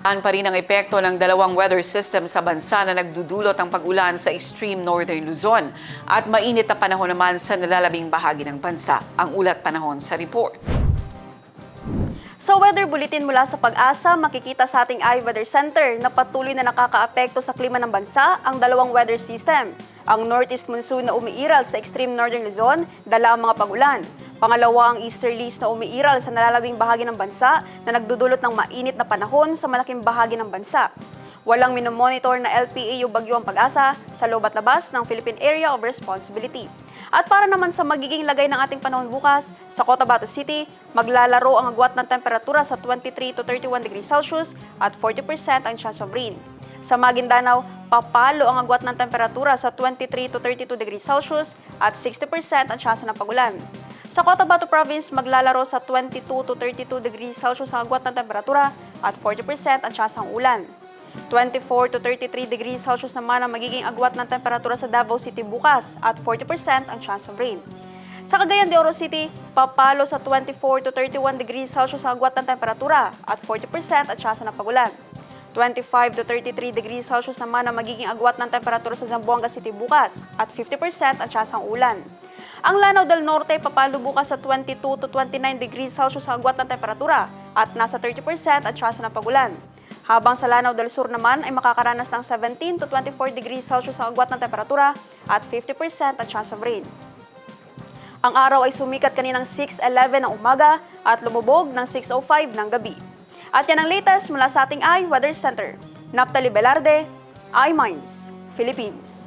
Pa rin ang epekto ng dalawang weather system sa bansa na nagdudulot ng pag-ulan sa extreme northern Luzon at mainit na panahon naman sa nalalabing bahagi ng bansa. Ang ulat panahon sa report. Sa weather bulletin mula sa Pag-asa, makikita sa ating iWeather Center na patuloy na nakakaapekto sa klima ng bansa ang dalawang weather system. Ang northeast monsoon na umiiral sa extreme northern Luzon, dala ang mga pag-ulan. Pangalawa, ang easterlies na umiiral sa nalalabing bahagi ng bansa na nagdudulot ng mainit na panahon sa malaking bahagi ng bansa. Walang minomonitor na LPA o bagyo ang Pag-asa sa loob at labas ng Philippine Area of Responsibility. At para naman sa magiging lagay ng ating panahon bukas, sa Cotabato City, maglalaro ang agwat ng temperatura sa 23 to 31 degrees Celsius at 40% ang chance of rain. Sa Maguindanao, papalo ang agwat ng temperatura sa 23 to 32 degrees Celsius at 60% ang chance ng pagulan. Sa Cotabato Province, maglalaro sa 22 to 32 degrees Celsius ang agwat ng temperatura at 40% ang chance ng ulan. 24 to 33 degrees Celsius naman ang magiging agwat ng temperatura sa Davao City bukas at 40% ang chance of rain. Sa Cagayan de Oro City, papalo sa 24 to 31 degrees Celsius ang agwat ng temperatura at 40% ang chance ng pagulan. 25 to 33 degrees Celsius naman ang magiging agwat ng temperatura sa Zamboanga City bukas at 50% ang chance ng ulan. Ang Lanao del Norte papalo bukas sa 22 to 29 degrees Celsius ang agwat ng temperatura at nasa 30% ang chance ng pagulan. Habang sa Lanao del Sur naman ay makakaranas ng 17 to 24 degrees Celsius ang agwat ng temperatura at 50% ang chance of rain. Ang araw ay sumikat kaninang 6:11 ng umaga at lumubog ng 6:05 ng gabi. At yan ang latest mula sa ating iWeather Center. Naphtali Velarde, iMinds, Philippines.